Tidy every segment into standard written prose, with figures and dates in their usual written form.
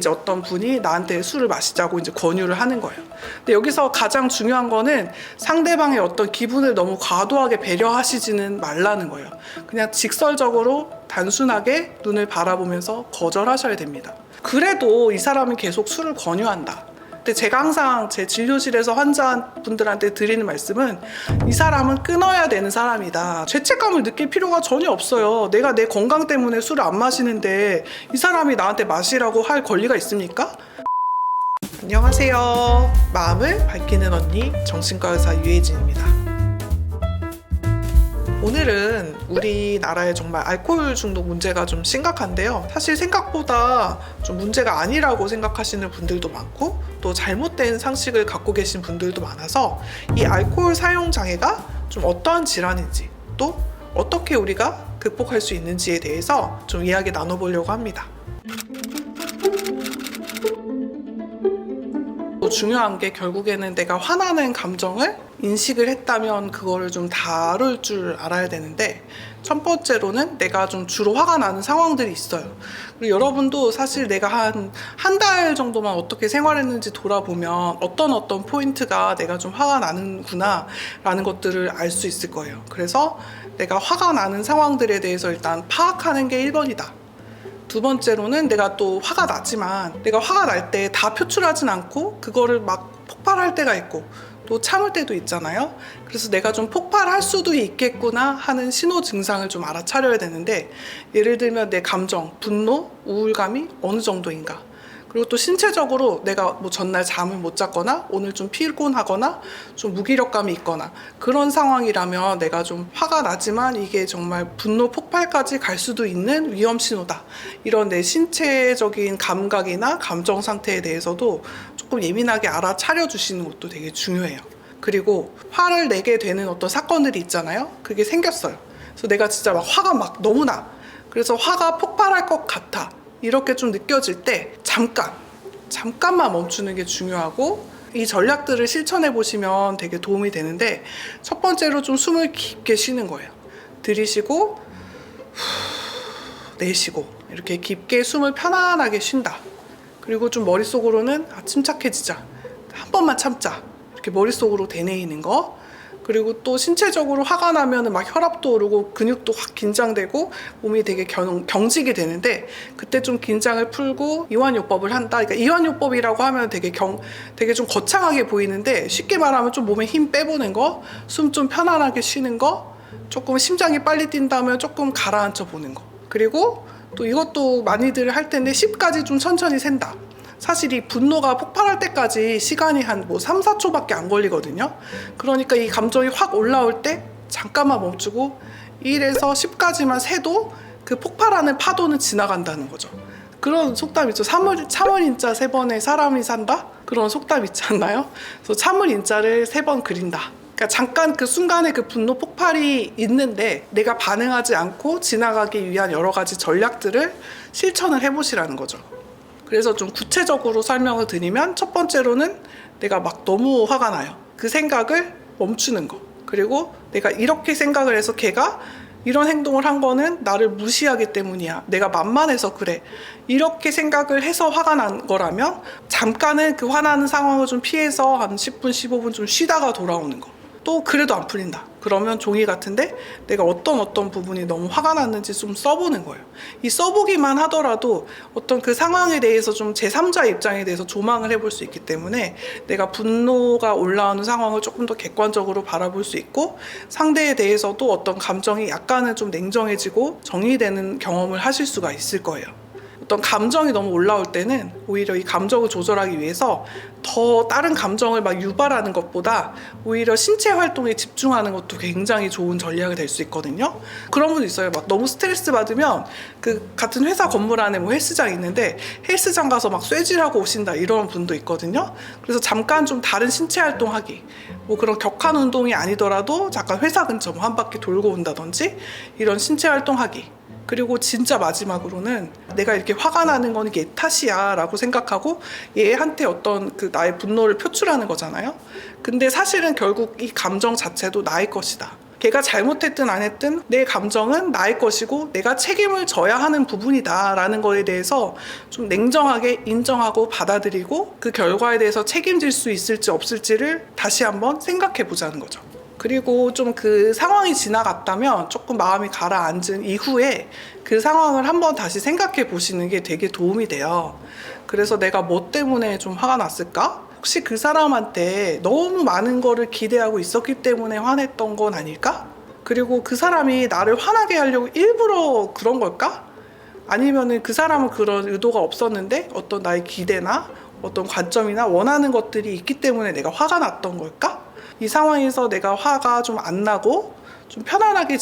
이제 어떤 분이 나한테 술을 마시자고 이제 권유를 하는 거예요. 근데 여기서 가장 중요한 거는 상대방의 어떤 기분을 너무 과도하게 배려하시지는 말라는 거예요. 그냥 직설적으로 단순하게 눈을 바라보면서 거절하셔야 됩니다. 그래도 이 사람은 계속 술을 권유한다. 근데 제가 항상 제 진료실에서 환자분들한테 드리는 말씀은 이 사람은 끊어야 되는 사람이다. 죄책감을 느낄 필요가 전혀 없어요. 내가 내 건강 때문에 술을 안 마시는데 이 사람이 나한테 마시라고 할 권리가 있습니까? 안녕하세요. 마음을 밝히는 언니 정신과 의사 유혜진입니다. 오늘은 우리나라에 정말 알코올 중독 문제가 좀 심각한데요. 사실 생각보다 좀 문제가 아니라고 생각하시는 분들도 많고 또 잘못된 상식을 갖고 계신 분들도 많아서 이 알코올 사용 장애가 좀 어떠한 질환인지 또 어떻게 우리가 극복할 수 있는지에 대해서 좀 이야기 나눠보려고 합니다. 중요한 게 결국에는 내가 화나는 감정을 인식을 했다면 그거를 좀 다룰 줄 알아야 되는데, 첫 번째로는 내가 좀 주로 화가 나는 상황들이 있어요. 그리고 여러분도 사실 내가 한 달 정도만 어떻게 생활했는지 돌아보면 어떤 포인트가 내가 좀 화가 나는구나 라는 것들을 알 수 있을 거예요. 그래서 내가 화가 나는 상황들에 대해서 일단 파악하는 게 1번이다. 두 번째로는 내가 또 화가 나지만 내가 화가 날 때 다 표출하진 않고 그거를 막 폭발할 때가 있고 또 참을 때도 있잖아요. 그래서 내가 좀 폭발할 수도 있겠구나 하는 신호 증상을 좀 알아차려야 되는데, 예를 들면 내 감정, 분노, 우울감이 어느 정도인가, 그리고 또 신체적으로 내가 뭐 전날 잠을 못 잤거나 오늘 좀 피곤하거나 좀 무기력감이 있거나 그런 상황이라면 내가 좀 화가 나지만 이게 정말 분노 폭발까지 갈 수도 있는 위험 신호다. 이런 내 신체적인 감각이나 감정 상태에 대해서도 조금 예민하게 알아차려 주시는 것도 되게 중요해요. 그리고 화를 내게 되는 어떤 사건들이 있잖아요. 그게 생겼어요. 그래서 내가 진짜 막 화가 막 너무 나. 그래서 화가 폭발할 것 같아. 이렇게 좀 느껴질 때 잠깐만 멈추는 게 중요하고, 이 전략들을 실천해 보시면 되게 도움이 되는데, 첫 번째로 좀 숨을 깊게 쉬는 거예요. 들이쉬고 내쉬고 이렇게 깊게 숨을 편안하게 쉰다. 그리고 좀 머릿속으로는 침착해지자, 한 번만 참자, 이렇게 머릿속으로 되뇌이는 거. 그리고 또 신체적으로 화가 나면 막 혈압도 오르고 근육도 확 긴장되고 몸이 되게 경직이 되는데, 그때 좀 긴장을 풀고 이완요법을 한다. 그러니까 이완요법이라고 하면 되게 좀 거창하게 보이는데, 쉽게 말하면 좀 몸에 힘 빼보는 거, 숨 좀 편안하게 쉬는 거, 조금 심장이 빨리 뛴다면 조금 가라앉혀 보는 거. 그리고 또 이것도 많이들 할 텐데 10까지 좀 천천히 센다. 사실 이 분노가 폭발할 때까지 시간이 한 3, 4초밖에 안 걸리거든요. 그러니까 이 감정이 확 올라올 때 잠깐만 멈추고 1에서 10까지만 세도 그 폭발하는 파도는 지나간다는 거죠. 그런 속담 있죠. 참을 인자 3번에 사람이 산다? 그런 속담 있지 않나요? 그래서 참을 인자를 3번 그린다. 그러니까 잠깐 그 순간에 그 분노 폭발이 있는데 내가 반응하지 않고 지나가기 위한 여러 가지 전략들을 실천을 해보시라는 거죠. 그래서 좀 구체적으로 설명을 드리면, 첫 번째로는 내가 막 너무 화가 나요. 그 생각을 멈추는 거. 그리고 내가 이렇게 생각을 해서 걔가 이런 행동을 한 거는 나를 무시하기 때문이야. 내가 만만해서 그래. 이렇게 생각을 해서 화가 난 거라면 잠깐은 그 화나는 상황을 좀 피해서 한 10분, 15분 좀 쉬다가 돌아오는 거. 또 그래도 안 풀린다. 그러면 종이 같은데 내가 어떤 부분이 너무 화가 났는지 좀 써보는 거예요. 이 써보기만 하더라도 어떤 그 상황에 대해서 좀 제3자 입장에 대해서 조망을 해볼 수 있기 때문에 내가 분노가 올라오는 상황을 조금 더 객관적으로 바라볼 수 있고, 상대에 대해서도 어떤 감정이 약간은 좀 냉정해지고 정리되는 경험을 하실 수가 있을 거예요. 어떤 감정이 너무 올라올 때는 오히려 이 감정을 조절하기 위해서 더 다른 감정을 막 유발하는 것보다 오히려 신체 활동에 집중하는 것도 굉장히 좋은 전략이 될 수 있거든요. 그런 분도 있어요. 막 너무 스트레스 받으면 그 같은 회사 건물 안에 뭐 헬스장이 있는데 헬스장 가서 막 쇠질하고 오신다, 이런 분도 있거든요. 그래서 잠깐 좀 다른 신체 활동하기, 뭐 그런 격한 운동이 아니더라도 잠깐 회사 근처 뭐 한 바퀴 돌고 온다든지 이런 신체 활동하기. 그리고 진짜 마지막으로는 내가 이렇게 화가 나는 건 얘 탓이야 라고 생각하고 얘한테 어떤 그 나의 분노를 표출하는 거잖아요. 근데 사실은 결국 이 감정 자체도 나의 것이다. 걔가 잘못했든 안 했든 내 감정은 나의 것이고 내가 책임을 져야 하는 부분이다 라는 거에 대해서 좀 냉정하게 인정하고 받아들이고 그 결과에 대해서 책임질 수 있을지 없을지를 다시 한번 생각해 보자는 거죠. 그리고 좀 그 상황이 지나갔다면 조금 마음이 가라앉은 이후에 그 상황을 한번 다시 생각해 보시는 게 되게 도움이 돼요. 그래서 내가 뭐 때문에 좀 화가 났을까? 혹시 그 사람한테 너무 많은 거를 기대하고 있었기 때문에 화냈던 건 아닐까? 그리고 그 사람이 나를 화나게 하려고 일부러 그런 걸까? 아니면은 그 사람은 그런 의도가 없었는데 어떤 나의 기대나 어떤 관점이나 원하는 것들이 있기 때문에 내가 화가 났던 걸까? 이 상황에서 내가 화가 좀 안 나고 좀 편안하게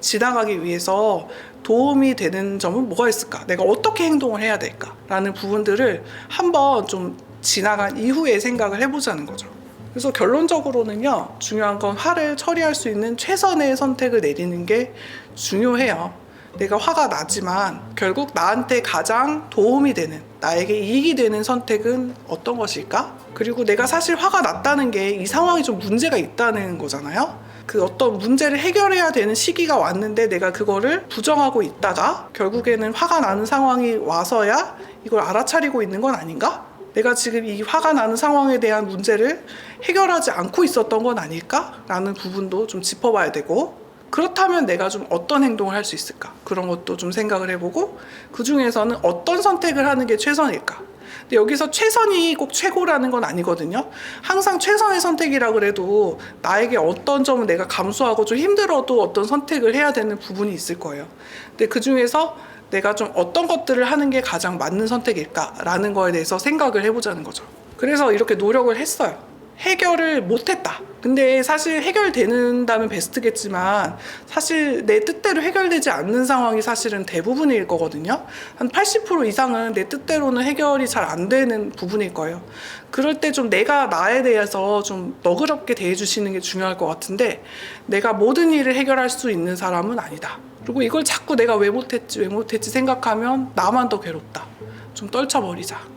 지나가기 위해서 도움이 되는 점은 뭐가 있을까? 내가 어떻게 행동을 해야 될까? 라는 부분들을 한번 좀 지나간 이후에 생각을 해보자는 거죠. 그래서 결론적으로는요, 중요한 건 화를 처리할 수 있는 최선의 선택을 내리는 게 중요해요. 내가 화가 나지만 결국 나한테 가장 도움이 되는, 나에게 이익이 되는 선택은 어떤 것일까? 그리고 내가 사실 화가 났다는 게 이 상황이 좀 문제가 있다는 거잖아요. 그 어떤 문제를 해결해야 되는 시기가 왔는데 내가 그거를 부정하고 있다가 결국에는 화가 나는 상황이 와서야 이걸 알아차리고 있는 건 아닌가? 내가 지금 이 화가 나는 상황에 대한 문제를 해결하지 않고 있었던 건 아닐까? 라는 부분도 좀 짚어봐야 되고, 그렇다면 내가 좀 어떤 행동을 할 수 있을까? 그런 것도 좀 생각을 해보고, 그 중에서는 어떤 선택을 하는 게 최선일까? 근데 여기서 최선이 꼭 최고라는 건 아니거든요. 항상 최선의 선택이라 그래도 나에게 어떤 점은 내가 감수하고 좀 힘들어도 어떤 선택을 해야 되는 부분이 있을 거예요. 근데 그 중에서 내가 좀 어떤 것들을 하는 게 가장 맞는 선택일까라는 거에 대해서 생각을 해보자는 거죠. 그래서 이렇게 노력을 했어요. 해결을 못했다. 근데 사실 해결되는다면 베스트겠지만 사실 내 뜻대로 해결되지 않는 상황이 사실은 대부분일 거거든요. 한 80% 이상은 내 뜻대로는 해결이 잘 안 되는 부분일 거예요. 그럴 때 좀 내가 나에 대해서 좀 너그럽게 대해주시는 게 중요할 것 같은데, 내가 모든 일을 해결할 수 있는 사람은 아니다. 그리고 이걸 자꾸 내가 왜 못했지 생각하면 나만 더 괴롭다. 좀 떨쳐버리자.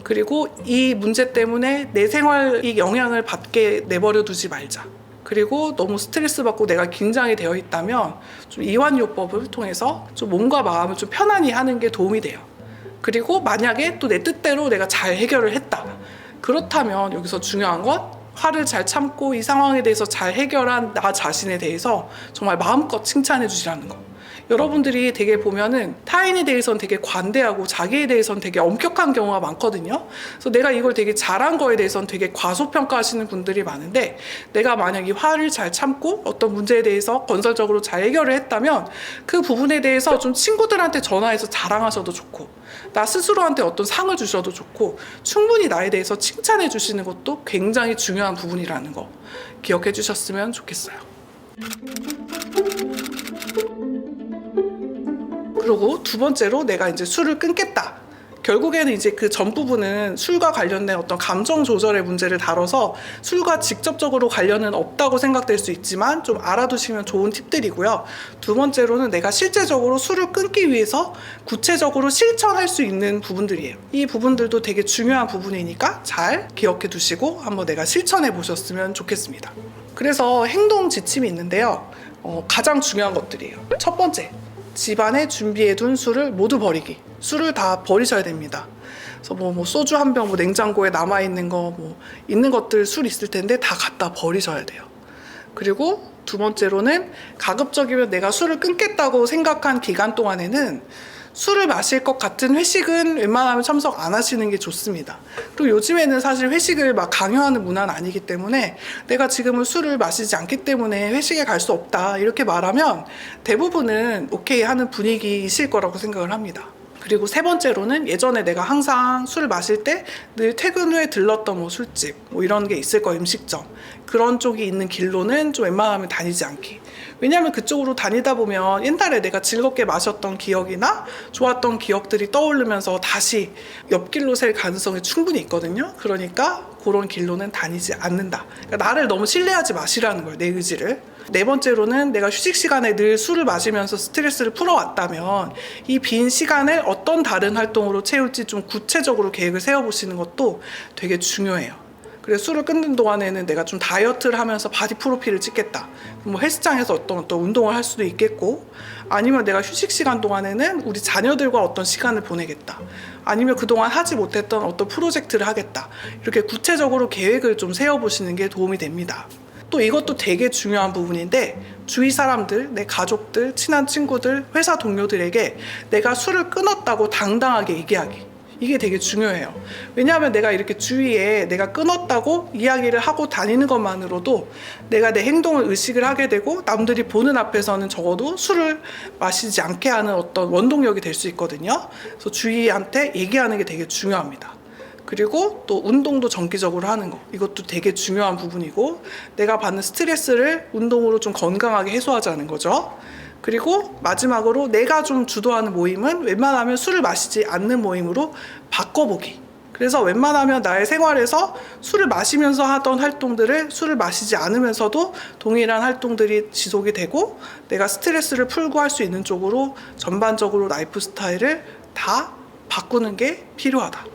그리고 이 문제 때문에 내 생활이 영향을 받게 내버려 두지 말자. 그리고 너무 스트레스 받고 내가 긴장이 되어 있다면 좀 이완요법을 통해서 좀 몸과 마음을 좀 편안히 하는 게 도움이 돼요. 그리고 만약에 또 내 뜻대로 내가 잘 해결을 했다. 그렇다면 여기서 중요한 건 화를 잘 참고 이 상황에 대해서 잘 해결한 나 자신에 대해서 정말 마음껏 칭찬해 주시라는 거. 여러분들이 되게 보면은 타인에 대해서는 되게 관대하고 자기에 대해서는 되게 엄격한 경우가 많거든요. 그래서 내가 이걸 되게 잘한 거에 대해서는 되게 과소평가하시는 분들이 많은데, 내가 만약 이 화를 잘 참고 어떤 문제에 대해서 건설적으로 잘 해결을 했다면 그 부분에 대해서 좀 친구들한테 전화해서 자랑하셔도 좋고, 나 스스로한테 어떤 상을 주셔도 좋고, 충분히 나에 대해서 칭찬해 주시는 것도 굉장히 중요한 부분이라는 거 기억해 주셨으면 좋겠어요. 그리고 두 번째로 내가 이제 술을 끊겠다. 결국에는 이제 그 전 부분은 술과 관련된 어떤 감정 조절의 문제를 다뤄서 술과 직접적으로 관련은 없다고 생각될 수 있지만 좀 알아두시면 좋은 팁들이고요. 두 번째로는 내가 실제적으로 술을 끊기 위해서 구체적으로 실천할 수 있는 부분들이에요. 이 부분들도 되게 중요한 부분이니까 잘 기억해 두시고 한번 내가 실천해 보셨으면 좋겠습니다. 그래서 행동 지침이 있는데요. 가장 중요한 것들이에요. 첫 번째, 집안에 준비해둔 술을 모두 버리기. 술을 다 버리셔야 됩니다. 그래서 뭐 소주 한 병, 냉장고에 남아있는 거, 있는 것들 술 있을 텐데 다 갖다 버리셔야 돼요. 그리고 두 번째로는 가급적이면 내가 술을 끊겠다고 생각한 기간 동안에는 술을 마실 것 같은 회식은 웬만하면 참석 안 하시는 게 좋습니다. 그리고 요즘에는 사실 회식을 막 강요하는 문화는 아니기 때문에 내가 지금은 술을 마시지 않기 때문에 회식에 갈 수 없다 이렇게 말하면 대부분은 오케이 하는 분위기이실 거라고 생각을 합니다. 그리고 세 번째로는 예전에 내가 항상 술을 마실 때 늘 퇴근 후에 들렀던 술집 이런 게 있을 거예요. 음식점. 그런 쪽이 있는 길로는 좀 웬만하면 다니지 않기. 왜냐하면 그쪽으로 다니다 보면 옛날에 내가 즐겁게 마셨던 기억이나 좋았던 기억들이 떠오르면서 다시 옆길로 셀 가능성이 충분히 있거든요. 그러니까 그런 길로는 다니지 않는다. 그러니까 나를 너무 신뢰하지 마시라는 거예요. 내 의지를. 네 번째로는 내가 휴식 시간에 늘 술을 마시면서 스트레스를 풀어왔다면 이 빈 시간을 어떤 다른 활동으로 채울지 좀 구체적으로 계획을 세워보시는 것도 되게 중요해요. 그래서 술을 끊는 동안에는 내가 좀 다이어트를 하면서 바디 프로필을 찍겠다. 뭐 헬스장에서 어떤 운동을 할 수도 있겠고, 아니면 내가 휴식 시간 동안에는 우리 자녀들과 어떤 시간을 보내겠다. 아니면 그동안 하지 못했던 어떤 프로젝트를 하겠다. 이렇게 구체적으로 계획을 좀 세워보시는 게 도움이 됩니다. 또 이것도 되게 중요한 부분인데, 주위 사람들, 내 가족들, 친한 친구들, 회사 동료들에게 내가 술을 끊었다고 당당하게 얘기하기. 이게 되게 중요해요. 왜냐하면 내가 이렇게 주위에 내가 끊었다고 이야기를 하고 다니는 것만으로도 내가 내 행동을 의식을 하게 되고, 남들이 보는 앞에서는 적어도 술을 마시지 않게 하는 어떤 원동력이 될 수 있거든요. 그래서 주위한테 얘기하는 게 되게 중요합니다. 그리고 또 운동도 정기적으로 하는 거, 이것도 되게 중요한 부분이고, 내가 받는 스트레스를 운동으로 좀 건강하게 해소하자는 거죠. 그리고 마지막으로 내가 좀 주도하는 모임은 웬만하면 술을 마시지 않는 모임으로 바꿔보기. 그래서 웬만하면 나의 생활에서 술을 마시면서 하던 활동들을 술을 마시지 않으면서도 동일한 활동들이 지속이 되고, 내가 스트레스를 풀고 할 수 있는 쪽으로 전반적으로 라이프 스타일을 다 바꾸는 게 필요하다.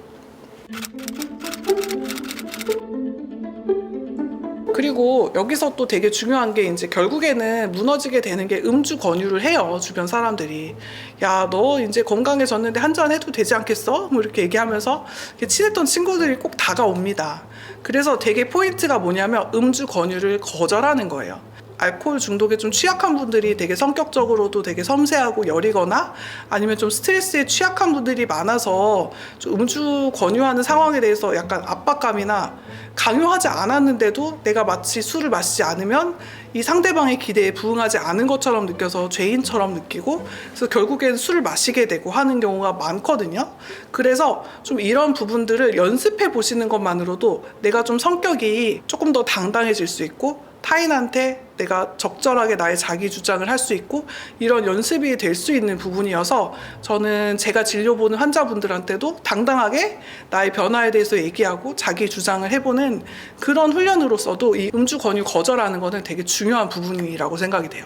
그리고 여기서 또 되게 중요한 게, 이제 결국에는 무너지게 되는 게 음주 권유를 해요. 주변 사람들이. 야, 너 이제 건강해졌는데 한잔 해도 되지 않겠어? 뭐 이렇게 얘기하면서 친했던 친구들이 꼭 다가옵니다. 그래서 되게 포인트가 뭐냐면 음주 권유를 거절하는 거예요. 알코올 중독에 좀 취약한 분들이 되게 성격적으로도 되게 섬세하고 여리거나, 아니면 좀 스트레스에 취약한 분들이 많아서 좀 음주 권유하는 상황에 대해서 약간 압박감이나, 강요하지 않았는데도 내가 마치 술을 마시지 않으면 이 상대방의 기대에 부응하지 않은 것처럼 느껴서 죄인처럼 느끼고, 그래서 결국엔 술을 마시게 되고 하는 경우가 많거든요. 그래서 좀 이런 부분들을 연습해 보시는 것만으로도 내가 좀 성격이 조금 더 당당해질 수 있고, 타인한테 내가 적절하게 나의 자기 주장을 할 수 있고, 이런 연습이 될 수 있는 부분이어서, 저는 제가 진료보는 환자분들한테도 당당하게 나의 변화에 대해서 얘기하고 자기 주장을 해보는 그런 훈련으로서도 이 음주 권유 거절하는 거는 되게 중요한 부분이라고 생각이 돼요.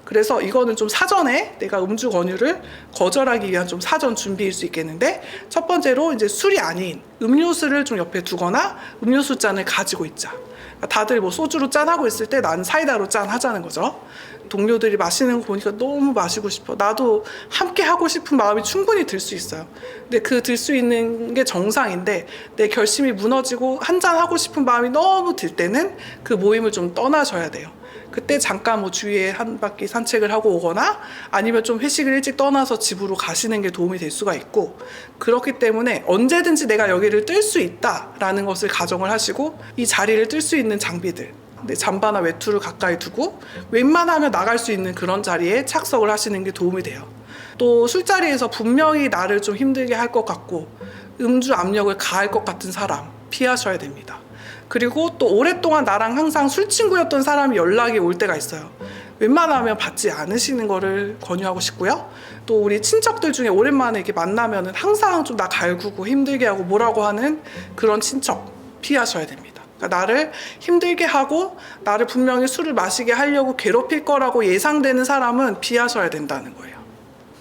그래서 이거는 좀 사전에 내가 음주 권유를 거절하기 위한 좀 사전 준비일 수 있겠는데, 첫 번째로 이제 술이 아닌 음료수를 좀 옆에 두거나 음료수 잔을 가지고 있자. 다들 뭐 소주로 짠하고 있을 때 나는 사이다로 짠 하자는 거죠. 동료들이 마시는 거 보니까 너무 마시고 싶어. 나도 함께 하고 싶은 마음이 충분히 들 수 있어요. 근데 그 들 수 있는 게 정상인데, 내 결심이 무너지고 한잔 하고 싶은 마음이 너무 들 때는 그 모임을 좀 떠나셔야 돼요. 그때 잠깐 뭐 주위에 한 바퀴 산책을 하고 오거나, 아니면 좀 회식을 일찍 떠나서 집으로 가시는 게 도움이 될 수가 있고, 그렇기 때문에 언제든지 내가 여기를 뜰 수 있다라는 것을 가정을 하시고, 이 자리를 뜰 수 있는 장비들, 잠바나 외투를 가까이 두고 웬만하면 나갈 수 있는 그런 자리에 착석을 하시는 게 도움이 돼요. 또 술자리에서 분명히 나를 좀 힘들게 할 것 같고 음주 압력을 가할 것 같은 사람 피하셔야 됩니다. 그리고 또 오랫동안 나랑 항상 술친구였던 사람이 연락이 올 때가 있어요. 웬만하면 받지 않으시는 거를 권유하고 싶고요. 또 우리 친척들 중에 오랜만에 이렇게 만나면은 항상 좀 나 갈구고 힘들게 하고 뭐라고 하는 그런 친척 피하셔야 됩니다. 그러니까 나를 힘들게 하고 나를 분명히 술을 마시게 하려고 괴롭힐 거라고 예상되는 사람은 피하셔야 된다는 거예요.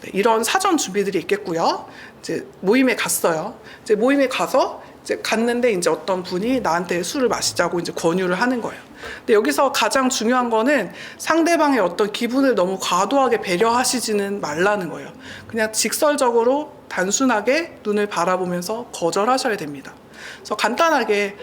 네, 이런 사전 준비들이 있겠고요. 이제 모임에 갔어요. 이제 모임에 가서 이제 갔는데 이제 어떤 분이 나한테 술을 마시자고 이제 권유를 하는 거예요. 근데 여기서 가장 중요한 거는 상대방의 어떤 기분을 너무 과도하게 배려하시지는 말라는 거예요. 그냥 직설적으로 단순하게 눈을 바라보면서 거절하셔야 됩니다. 그래서 간단하게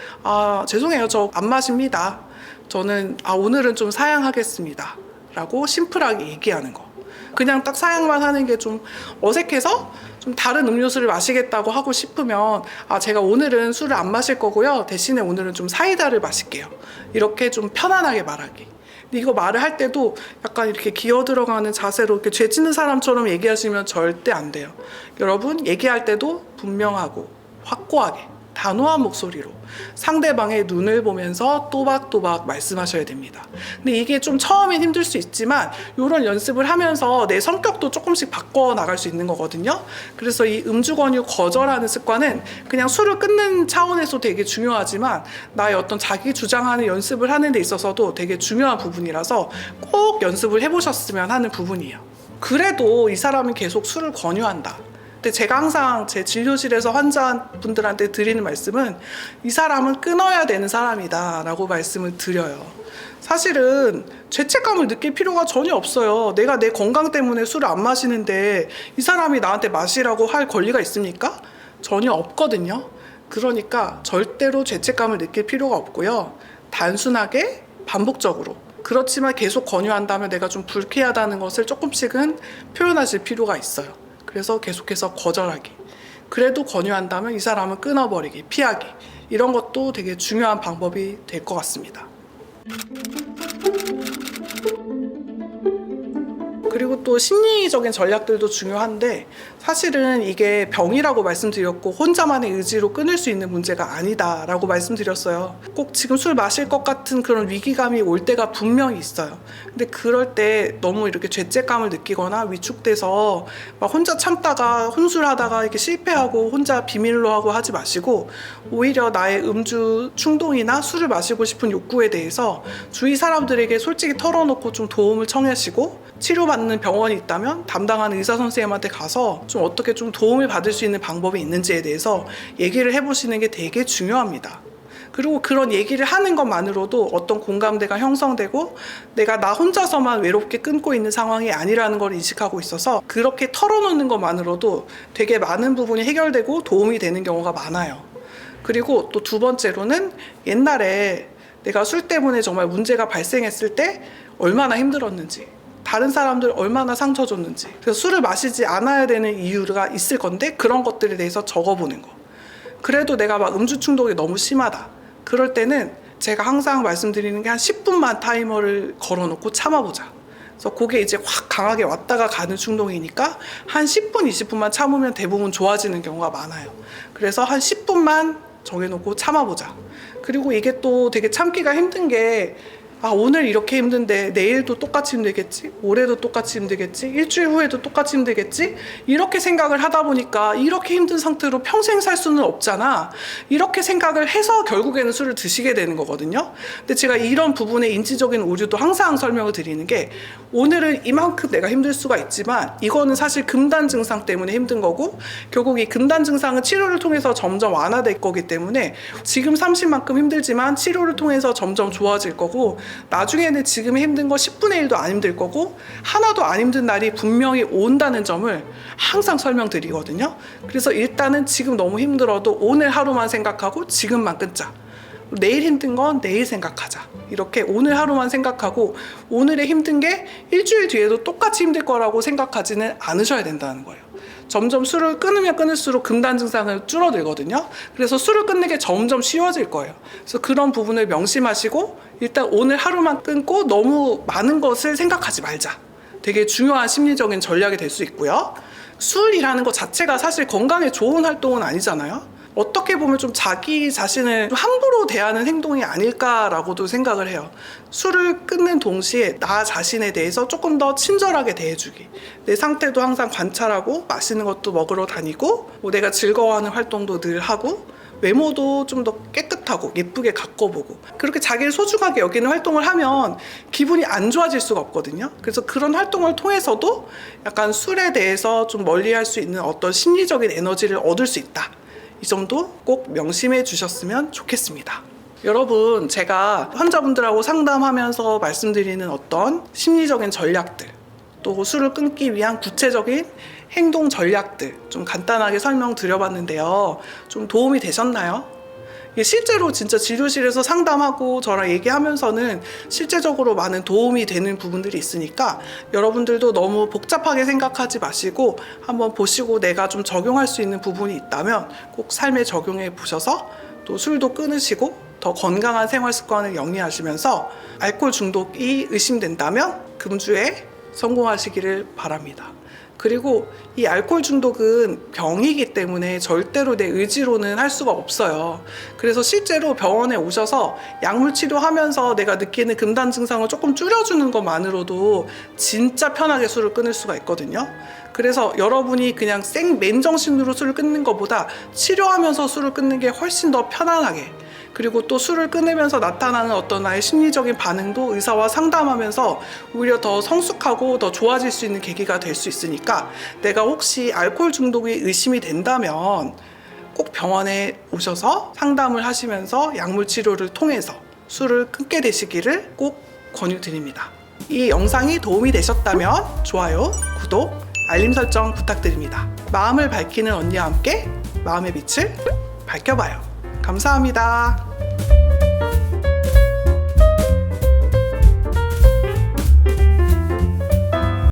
죄송해요, 저 안 마십니다. 저는 오늘은 좀 사양하겠습니다 라고 심플하게 얘기하는 거. 그냥 딱 사양만 하는 게 좀 어색해서 좀 다른 음료수를 마시겠다고 하고 싶으면 제가 오늘은 술을 안 마실 거고요, 대신에 오늘은 좀 사이다를 마실게요, 이렇게 좀 편안하게 말하기. 근데 이거 말을 할 때도 약간 이렇게 기어 들어가는 자세로 이렇게 죄 짓는 사람처럼 얘기하시면 절대 안 돼요. 여러분, 얘기할 때도 분명하고 확고하게 단호한 목소리로 상대방의 눈을 보면서 또박또박 말씀하셔야 됩니다. 근데 이게 좀 처음엔 힘들 수 있지만 이런 연습을 하면서 내 성격도 조금씩 바꿔 나갈 수 있는 거거든요. 그래서 이 음주 권유 거절하는 습관은 그냥 술을 끊는 차원에서 되게 중요하지만 나의 어떤 자기 주장하는 연습을 하는 데 있어서도 되게 중요한 부분이라서 꼭 연습을 해보셨으면 하는 부분이에요. 그래도 이 사람은 계속 술을 권유한다. 근데 제가 항상 제 진료실에서 환자분들한테 드리는 말씀은 이 사람은 끊어야 되는 사람이다 라고 말씀을 드려요. 사실은 죄책감을 느낄 필요가 전혀 없어요. 내가 내 건강 때문에 술을 안 마시는데 이 사람이 나한테 마시라고 할 권리가 있습니까? 전혀 없거든요. 그러니까 절대로 죄책감을 느낄 필요가 없고요. 단순하게 반복적으로, 그렇지만 계속 권유한다면 내가 좀 불쾌하다는 것을 조금씩은 표현하실 필요가 있어요. 그래서 계속해서 거절하기, 그래도 권유한다면 이 사람은 끊어버리기, 피하기, 이런 것도 되게 중요한 방법이 될 것 같습니다. 그리고 또 심리적인 전략들도 중요한데, 사실은 이게 병이라고 말씀드렸고 혼자만의 의지로 끊을 수 있는 문제가 아니다 라고 말씀드렸어요. 꼭 지금 술 마실 것 같은 그런 위기감이 올 때가 분명히 있어요. 근데 그럴 때 너무 이렇게 죄책감을 느끼거나 위축돼서 막 혼자 참다가 혼술하다가 이렇게 실패하고 혼자 비밀로 하고 하지 마시고, 오히려 나의 음주 충동이나 술을 마시고 싶은 욕구에 대해서 주위 사람들에게 솔직히 털어놓고 좀 도움을 청하시고, 치료받는 병원이 있다면 담당하는 의사 선생님한테 가서 좀 어떻게 좀 도움을 받을 수 있는 방법이 있는지에 대해서 얘기를 해보시는 게 되게 중요합니다. 그리고 그런 얘기를 하는 것만으로도 어떤 공감대가 형성되고 내가 나 혼자서만 외롭게 끊고 있는 상황이 아니라는 걸 인식하고 있어서, 그렇게 털어놓는 것만으로도 되게 많은 부분이 해결되고 도움이 되는 경우가 많아요. 그리고 또 두 번째로는, 옛날에 내가 술 때문에 정말 문제가 발생했을 때 얼마나 힘들었는지, 다른 사람들 얼마나 상처 줬는지, 그래서 술을 마시지 않아야 되는 이유가 있을 건데 그런 것들에 대해서 적어보는 거. 그래도 내가 막 음주 충동이 너무 심하다, 그럴 때는 제가 항상 말씀드리는 게 한 10분만 타이머를 걸어놓고 참아보자. 그래서 그게 이제 확 강하게 왔다가 가는 충동이니까 한 10분, 20분만 참으면 대부분 좋아지는 경우가 많아요. 그래서 한 10분만 정해놓고 참아보자. 그리고 이게 또 되게 참기가 힘든 게, 오늘 이렇게 힘든데 내일도 똑같이 힘들겠지? 올해도 똑같이 힘들겠지? 일주일 후에도 똑같이 힘들겠지? 이렇게 생각을 하다 보니까 이렇게 힘든 상태로 평생 살 수는 없잖아. 이렇게 생각을 해서 결국에는 술을 드시게 되는 거거든요. 근데 제가 이런 부분에 인지적인 오류도 항상 설명을 드리는 게, 오늘은 이만큼 내가 힘들 수가 있지만 이거는 사실 금단 증상 때문에 힘든 거고, 결국 이 금단 증상은 치료를 통해서 점점 완화될 거기 때문에 지금 30만큼 힘들지만 치료를 통해서 점점 좋아질 거고, 나중에는 지금이 힘든 거 10분의 1도 안 힘들 거고 하나도 안 힘든 날이 분명히 온다는 점을 항상 설명드리거든요. 그래서 일단은 지금 너무 힘들어도 오늘 하루만 생각하고 지금만 끊자. 내일 힘든 건 내일 생각하자. 이렇게 오늘 하루만 생각하고, 오늘의 힘든 게 일주일 뒤에도 똑같이 힘들 거라고 생각하지는 않으셔야 된다는 거예요. 점점 술을 끊으면 끊을수록 금단 증상은 줄어들거든요. 그래서 술을 끊는 게 점점 쉬워질 거예요. 그래서 그런 부분을 명심하시고 일단 오늘 하루만 끊고 너무 많은 것을 생각하지 말자. 되게 중요한 심리적인 전략이 될 수 있고요. 술이라는 것 자체가 사실 건강에 좋은 활동은 아니잖아요. 어떻게 보면 좀 자기 자신을 좀 함부로 대하는 행동이 아닐까라고도 생각을 해요. 술을 끊는 동시에 나 자신에 대해서 조금 더 친절하게 대해주기, 내 상태도 항상 관찰하고 맛있는 것도 먹으러 다니고, 내가 즐거워하는 활동도 늘 하고, 외모도 좀 더 깨끗하고 예쁘게 가꿔보고, 그렇게 자기를 소중하게 여기는 활동을 하면 기분이 안 좋아질 수가 없거든요. 그래서 그런 활동을 통해서도 약간 술에 대해서 좀 멀리할 수 있는 어떤 심리적인 에너지를 얻을 수 있다. 이 점도 꼭 명심해 주셨으면 좋겠습니다. 여러분, 제가 환자분들하고 상담하면서 말씀드리는 어떤 심리적인 전략들, 또 술을 끊기 위한 구체적인 행동 전략들 좀 간단하게 설명드려봤는데요. 좀 도움이 되셨나요? 실제로 진짜 진료실에서 상담하고 저랑 얘기하면서는 실제적으로 많은 도움이 되는 부분들이 있으니까 여러분들도 너무 복잡하게 생각하지 마시고 한번 보시고 내가 좀 적용할 수 있는 부분이 있다면 꼭 삶에 적용해 보셔서 또 술도 끊으시고 더 건강한 생활 습관을 영위하시면서 알코올 중독이 의심된다면 금주에 성공하시기를 바랍니다. 그리고 이 알코올 중독은 병이기 때문에 절대로 내 의지로는 할 수가 없어요. 그래서 실제로 병원에 오셔서 약물 치료하면서 내가 느끼는 금단 증상을 조금 줄여주는 것만으로도 진짜 편하게 술을 끊을 수가 있거든요. 그래서 여러분이 그냥 맨정신으로 술을 끊는 것보다 치료하면서 술을 끊는 게 훨씬 더 편안하게, 그리고 또 술을 끊으면서 나타나는 어떤 나의 심리적인 반응도 의사와 상담하면서 오히려 더 성숙하고 더 좋아질 수 있는 계기가 될 수 있으니까 내가 혹시 알코올 중독이 의심이 된다면 꼭 병원에 오셔서 상담을 하시면서 약물 치료를 통해서 술을 끊게 되시기를 꼭 권유드립니다. 이 영상이 도움이 되셨다면 좋아요, 구독, 알림 설정 부탁드립니다. 마음을 밝히는 언니와 함께 마음의 빛을 밝혀봐요. 감사합니다.